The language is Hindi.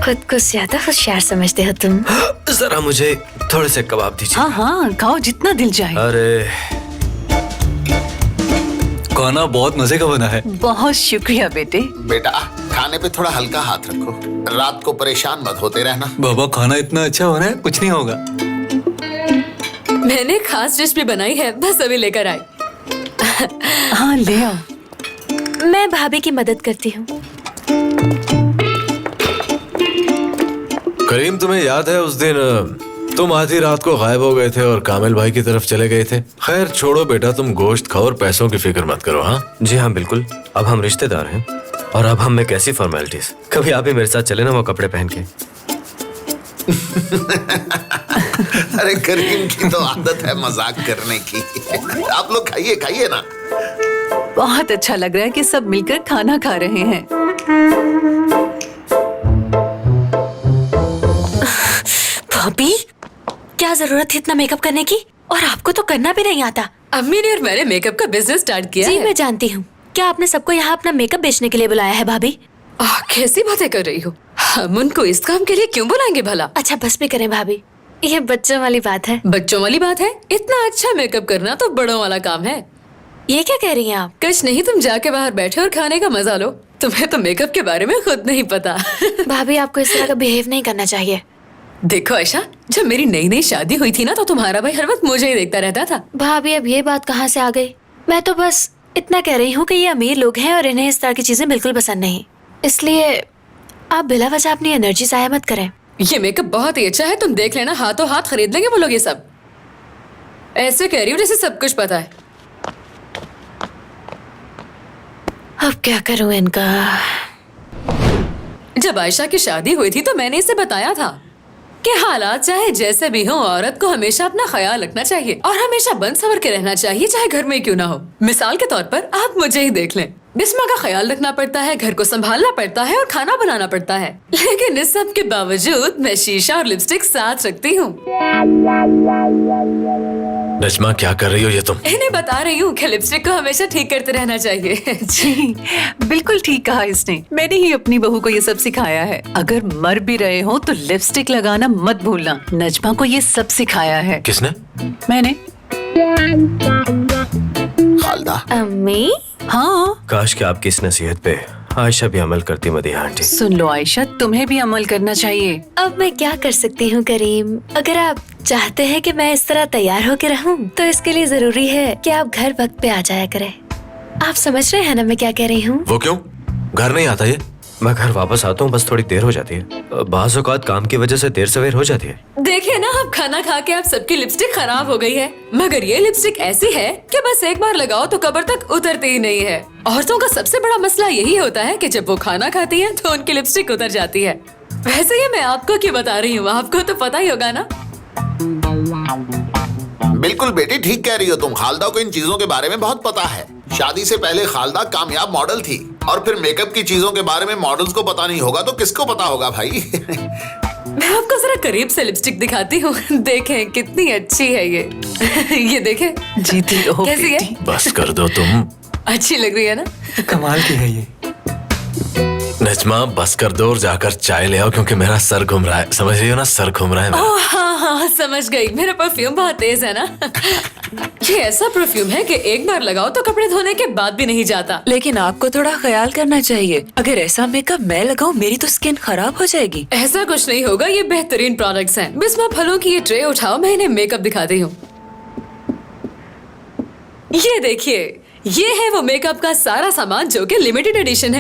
खुद को ज्यादा होशियार समझते हो तुम। जरा मुझे थोड़े से कबाब दीजिए। हाँ हाँ, खाओ जितना दिल जाए। अरे खाना बहुत मजे का बना है। बहुत शुक्रिया बेटे। बेटा खाने पे थोड़ा हल्का हाथ रखो, रात को परेशान मत होते रहना। बाबा खाना इतना अच्छा हो रहा है, कुछ नहीं होगा। मैंने खास डिश भी बनाई है, बस अभी लेकर आई। हाँ ले आओ। मैं भाभी की मदद करती हूँ। करीम, तुम्हें याद है उस दिन तुम आधी रात को गायब हो गए थे और कामिल भाई की तरफ चले गए थे? खैर छोड़ो बेटा, तुम गोश्त खाओ और पैसों की फिक्र मत करो। हाँ जी हाँ बिल्कुल, अब हम रिश्तेदार हैं और अब हम में कैसी फॉर्मेलिटीज। कभी आप भी मेरे साथ चले ना वो कपड़े पहन के। अरे करीम की तो आदत है मजाक करने की। आप लोग खाइए खाइए ना। बहुत अच्छा लग रहा है कि सब मिलकर खाना खा रहे हैं। भाभी, क्या जरूरत थी इतना मेकअप करने की? और आपको तो करना भी नहीं आता। अम्मी ने और मैंने मेकअप का बिजनेस स्टार्ट किया जी है। मैं जानती हूँ। क्या आपने सबको यहाँ अपना मेकअप बेचने के लिए बुलाया है भाभी? कैसी बातें कर रही हो? हम उनको इस काम के लिए क्यों बुलाएंगे भला? अच्छा बस भी करें भाभी, ये बच्चों वाली बात है। बच्चों वाली बात है? इतना अच्छा मेकअप करना तो बड़ों वाला काम है। ये क्या कह रही हैं आप? कुछ नहीं, तुम जाके बाहर बैठे और खाने का मजा लो। तुम्हें तो मेकअप के बारे में खुद नहीं पता। भाभी आपको इस तरह का बिहेव नहीं करना चाहिए। देखो आयशा, जब मेरी नई नई शादी हुई थी ना तो तुम्हारा भाई हर वक्त मुझे ही देखता रहता था। भाभी अब ये बात कहाँ से आ गई? मैं तो बस इतना कह रही हूँ कि ये अमीर लोग हैं और इन्हें इस तरह की चीजें बिल्कुल पसंद नहीं। इसलिए आप बिला वजह अपनी एनर्जी जाया मत करें। ये मेकअप बहुत ही अच्छा है, तुम देख लेना, हाथों हाथ खरीद लेंगे वो लोग ये सब। ऐसे कह रही हूँ जैसे सब कुछ पता है। अब क्या करूँ इनका? जब आयशा की शादी हुई थी तो मैंने इसे बताया था कि हालात चाहे जैसे भी हो, औरत को हमेशा अपना ख्याल रखना चाहिए और हमेशा बन संवर के रहना चाहिए, चाहे घर में क्यों ना हो। मिसाल के तौर पर आप मुझे ही देख लें, बिस्मा का ख्याल रखना पड़ता है, घर को संभालना पड़ता है और खाना बनाना पड़ता है, लेकिन इस सब के बावजूद मैं शीशा और लिपस्टिक साथ रखती हूँ। नजमा क्या कर रही हो ये तुम? इन्हें बता रही हूँ कि लिपस्टिक को हमेशा ठीक करते रहना चाहिए। जी बिल्कुल ठीक कहा इसने। मैंने ही अपनी बहू को ये सब सिखाया है। अगर मर भी रहे हो तो लिपस्टिक लगाना मत भूलना। नजमा को ये सब सिखाया है। किसने? मैंने। खालदा, अम्मी, हाँ काश कि आपकी इस नसीहत पे आयशा भी अमल करती मदीहा आंटी। सुन लो आयशा, तुम्हें भी अमल करना चाहिए। अब मैं क्या कर सकती हूँ करीम? अगर आप चाहते हैं कि मैं इस तरह तैयार होकर रहूँ तो इसके लिए जरूरी है कि आप घर वक्त पे आ जाया करें। आप समझ रहे हैं ना मैं क्या कह रही हूँ? वो क्यों? घर नहीं आता ये? मैं घर वापस आता हूँ, बस थोड़ी देर हो जाती है। बाज़ औक़ात काम की वजह से देर सवेर हो जाती है। देखिए ना, अब खाना खा के आप सबकी लिपस्टिक खराब हो गई है, मगर ये लिपस्टिक ऐसी है कि बस एक बार लगाओ तो कब्र तक उतरती ही नहीं है। औरतों का सबसे बड़ा मसला यही होता है कि जब वो खाना खाती हैं तो उनकी लिपस्टिक उतर जाती है। वैसे ये मैं आपको क्यों बता रही हूँ, आपको तो पता ही होगा ना। बिल्कुल बेटी ठीक कह रही हो तुम। खालदा को इन चीजों के बारे में बहुत पता है। शादी से पहले खालदा कामयाब मॉडल थी और फिर मेकअप की चीजों के बारे में मॉडल्स को पता नहीं होगा तो किसको पता होगा भाई। मैं आपको जरा करीब से लिपस्टिक दिखाती हूँ, देखें कितनी अच्छी है ये। ये देखें जीती रहो कैसी है? बेटी। बस कर दो तुम। अच्छी लग रही है ना? कमाल की है ये। नजमा बस कर दो और जाकर चाय ले आओ क्योंकि मेरा सर घूम रहा है। समझ रही हो ना, सर घूम रहा है मेरा। ओह हाँ हाँ समझ गई, मेरा परफ्यूम बहुत तेज है ना। ये ऐसा परफ्यूम है कि एक बार लगाओ तो कपड़े धोने के बाद भी नहीं जाता। लेकिन आपको थोड़ा ख्याल करना चाहिए। अगर ऐसा मेकअप मैं लगाऊं मेरी तो स्किन खराब हो जाएगी। ऐसा कुछ नहीं होगा, ये बेहतरीन प्रोडक्ट्स हैं। बिस्मा फलों की ये ट्रे उठाओ, मैं इन्हें मेकअप दिखाती हूँ। ये देखिए, ये है वो मेकअप का सारा सामान जो कि लिमिटेड एडिशन है।